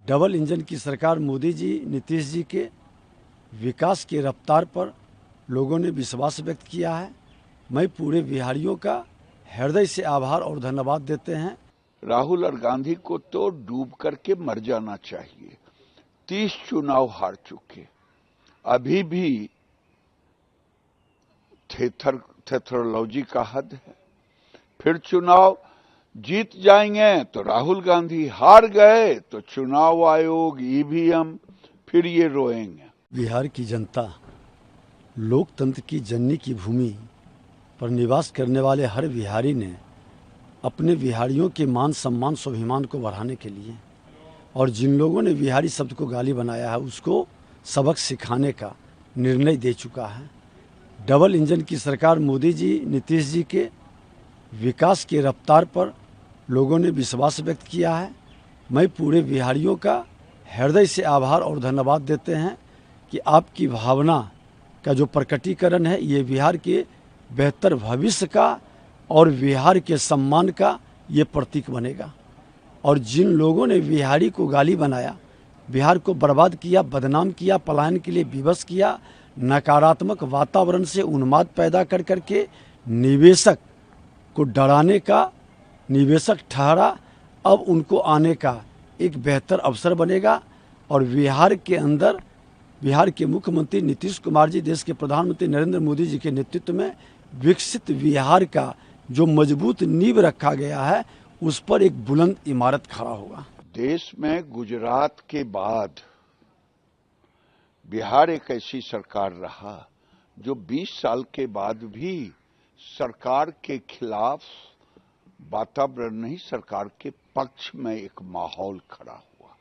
Double engine की सरकार मोदी जी, नीतीश जी के विकास की रफ्तार पर लोगों ने विश्वास व्यक्त किया है। मैं पूरे बिहारियों का हृदय से आभार और धन्यवाद देते हैं। राहुल और गांधी को तो डूब करके मर जाना चाहिए। 30 चुनाव हार चुके, अभी भी थेथरोलॉजी का हद है। फिर चुनाव जीत जाएंगे तो राहुल गांधी, हार गए तो चुनाव आयोग, ईवीएम, फिर ये रोएंगे। बिहार की जनता लोकतंत्र की जननी की भूमि पर निवास करने वाले हर बिहारी ने अपने बिहारियों के मान सम्मान स्वाभिमान को बढ़ाने के लिए और जिन लोगों ने बिहारी शब्द को गाली बनाया है उसको सबक सिखाने का निर्णय दे चुका है। डबल इंजन की सरकार मोदी जी, नीतीश जी के विकास की रफ्तार पर लोगों ने विश्वास व्यक्त किया है। मैं पूरे बिहारियों का हृदय से आभार और धन्यवाद देते हैं कि आपकी भावना का जो प्रकटीकरण है ये बिहार के बेहतर भविष्य का और बिहार के सम्मान का ये प्रतीक बनेगा। और जिन लोगों ने बिहारी को गाली बनाया, बिहार को बर्बाद किया, बदनाम किया, पलायन के लिए विवश किया, नकारात्मक वातावरण से उन्माद पैदा कर करके निवेशक को डराने का निवेशक ठहरा, अब उनको आने का एक बेहतर अवसर बनेगा। और बिहार के अंदर बिहार के मुख्यमंत्री नीतीश कुमार जी, देश के प्रधानमंत्री नरेंद्र मोदी जी के नेतृत्व में विकसित बिहार का जो मजबूत नींव रखा गया है उस पर एक बुलंद इमारत खड़ा होगा। देश में गुजरात के बाद बिहार एक ऐसी सरकार रहा जो 20 साल के बाद भी सरकार के खिलाफ वातावरण नहीं, सरकार के पक्ष में एक माहौल खड़ा हुआ।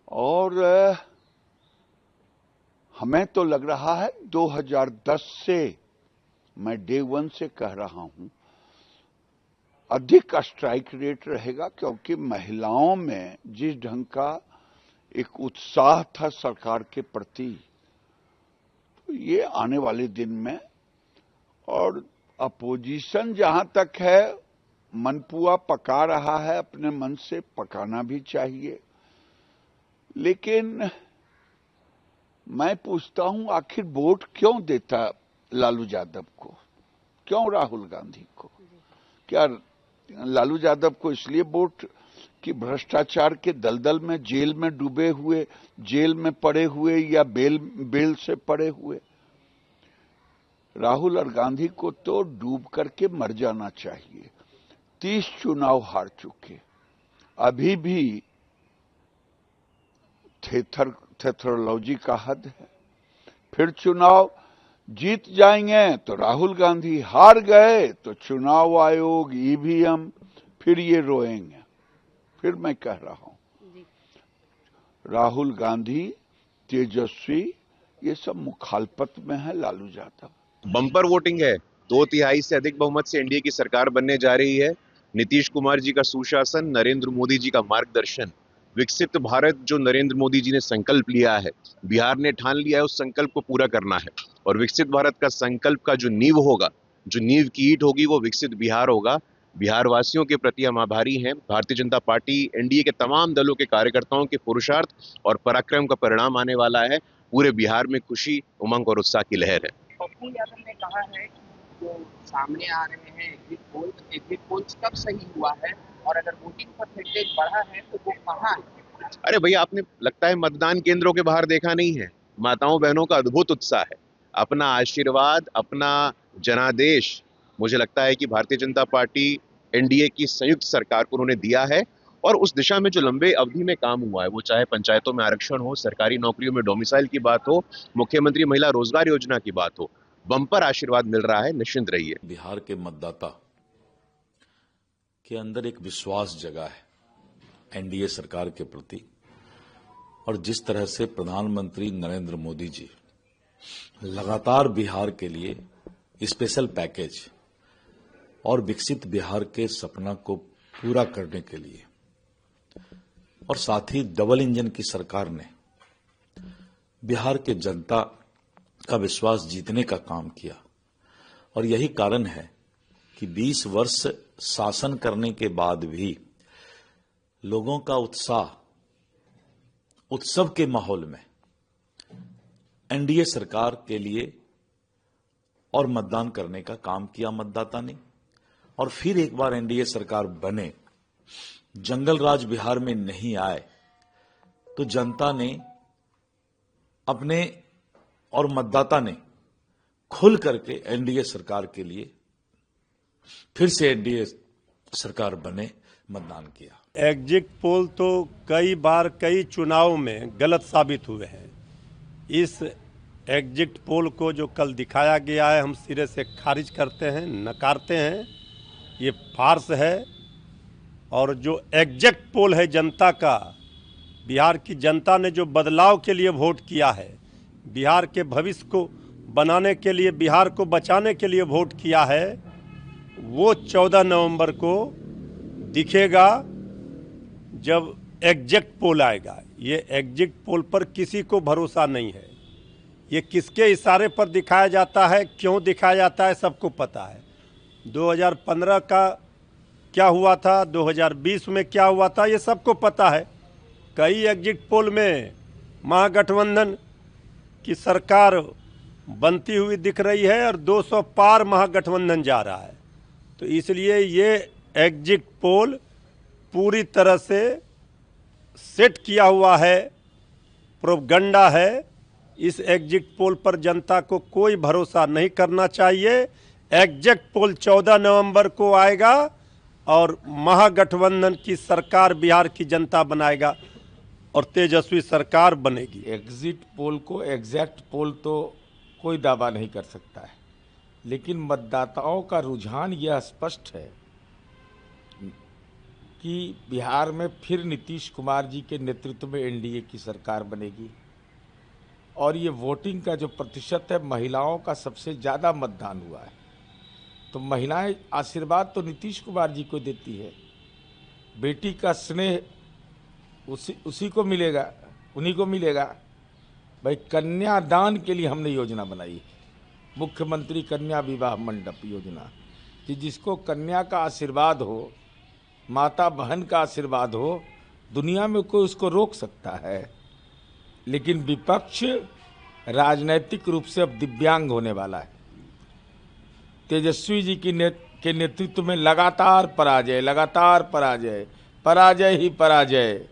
और हमें तो लग रहा है 2010 से, मैं डे 1 से कह रहा हूं, अधिक स्ट्राइक रेट रहेगा, क्योंकि महिलाओं में जिस ढंग का एक उत्साह था सरकार के प्रति, तो ये आने वाले दिन में, और अपोजिशन जहां तक है मनपुआ पका रहा है, अपने मन से पकाना भी चाहिए। लेकिन मैं पूछता हूं, आखिर वोट क्यों देता लालू यादव को, क्यों राहुल गांधी को? क्या लालू यादव को इसलिए वोट कि भ्रष्टाचार के दलदल में जेल में डूबे हुए, जेल में पड़े हुए, या बेल से पड़े हुए? राहुल और गांधी को तो डूब करके मर जाना चाहिए। 30 चुनाव हार चुके, अभी भी थेथरोलॉजी का हद है। फिर चुनाव जीत जाएंगे तो राहुल गांधी, हार गए तो चुनाव आयोग, ईवीएम, फिर ये रोएंगे। फिर मैं कह रहा हूं, राहुल गांधी, तेजस्वी, ये सब मुखालपत में है लालू यादव। बम्पर वोटिंग है, 2/3 से अधिक बहुमत से एनडीए की सरकार बनने जा रही है। नीतीश कुमार जी का सुशासन, नरेंद्र मोदी जी का मार्गदर्शन, विकसित भारत जो नरेंद्र मोदी जी ने संकल्प लिया है, बिहार ने ठान लिया है उस संकल्प को पूरा करना है। और विकसित भारत का संकल्प का जो नींव होगा, जो नींव की ईंट होगी, वो विकसित बिहार होगा। बिहार वासियों के प्रति हम आभारी हैं। भारतीय जनता पार्टी, एनडीए के तमाम दलों के कार्यकर्ताओं के पुरुषार्थ और पराक्रम का परिणाम आने वाला है। पूरे बिहार में खुशी, उमंग और उत्साह की लहर है। पप्पू यादव ने कहा है कि जो सामने आ रहे हैं एग्जिट पोल्स कब सही हुआ है, और अगर वोटिंग परसेंटेज बढ़ा है तो वो कहाँ है? अरे भैया, आपने लगता है मतदान केंद्रों के बाहर देखा नहीं है। माताओं बहनों का अद्भुत उत्साह है। अपना आशीर्वाद, अपना जनादेश, मुझे लगता है कि भारतीय जनता पार्टी एनडीए की संयुक्त सरकार को उन्होंने दिया है। और उस दिशा में जो लंबे अवधि में काम हुआ है, वो चाहे पंचायतों में आरक्षण हो, सरकारी नौकरियों में डोमिसाइल की बात हो, मुख्यमंत्री महिला रोजगार योजना की बात हो, बम्पर आशीर्वाद मिल रहा है। निश्चिंत रहिए। बिहार के मतदाता के अंदर एक विश्वास जगा है एनडीए सरकार के प्रति, और जिस तरह से प्रधानमंत्री नरेंद्र मोदी जी लगातार बिहार के लिए स्पेशल पैकेज और विकसित बिहार के सपना को पूरा करने के लिए, और साथ ही डबल इंजन की सरकार ने बिहार के जनता का विश्वास जीतने का काम किया। और यही कारण है कि 20 वर्ष शासन करने के बाद भी लोगों का उत्साह उत्सव के माहौल में एनडीए सरकार के लिए और मतदान करने का काम किया मतदाता ने, और फिर एक बार एनडीए सरकार बने, जंगल राज बिहार में नहीं आए, तो जनता ने अपने और मतदाता ने खुल करके एनडीए सरकार के लिए, फिर से एनडीए सरकार बने, मतदान किया। एग्जिट पोल तो कई बार कई चुनाव में गलत साबित हुए हैं। इस एग्जिट पोल को जो कल दिखाया गया है, हम सिरे से खारिज करते हैं, नकारते हैं। ये फार्स है। और जो एग्जैक्ट पोल है जनता का, बिहार की जनता ने जो बदलाव के लिए वोट किया है, बिहार के भविष्य को बनाने के लिए, बिहार को बचाने के लिए वोट किया है, वो 14 नवंबर को दिखेगा जब एग्जैक्ट पोल आएगा। ये एग्जिट पोल पर किसी को भरोसा नहीं है। ये किसके इशारे पर दिखाया जाता है, क्यों दिखाया जाता है, सबको पता है। 2015 का क्या हुआ था, 2020 में क्या हुआ था, ये सबको पता है। कई एग्जिट पोल में महागठबंधन की सरकार बनती हुई दिख रही है और 200 पार महागठबंधन जा रहा है। तो इसलिए ये एग्जिट पोल पूरी तरह से सेट किया हुआ है, प्रोपगंडा है। इस एग्जिट पोल पर जनता को कोई भरोसा नहीं करना चाहिए। एग्जैक्ट पोल 14 नवंबर को आएगा और महागठबंधन की सरकार बिहार की जनता बनाएगा और तेजस्वी सरकार बनेगी। एग्जिट पोल को एग्जैक्ट पोल तो कोई दावा नहीं कर सकता है, लेकिन मतदाताओं का रुझान यह स्पष्ट है कि बिहार में फिर नीतीश कुमार जी के नेतृत्व में एनडीए की सरकार बनेगी। और ये वोटिंग का जो प्रतिशत है, महिलाओं का सबसे ज़्यादा मतदान हुआ है, तो महिलाएं आशीर्वाद तो नीतीश कुमार जी को देती है। बेटी का स्नेह उसी को मिलेगा, उन्हीं को मिलेगा। भाई, कन्यादान के लिए हमने योजना बनाई है, मुख्यमंत्री कन्या विवाह मंडप योजना, कि जिसको कन्या का आशीर्वाद हो, माता बहन का आशीर्वाद हो, दुनिया में कोई उसको रोक सकता है। लेकिन विपक्ष राजनैतिक रूप से अब दिव्यांग होने वाला है। तेजस्वी जी के नेतृत्व में लगातार पराजय, लगातार पराजय, पराजय ही पराजय।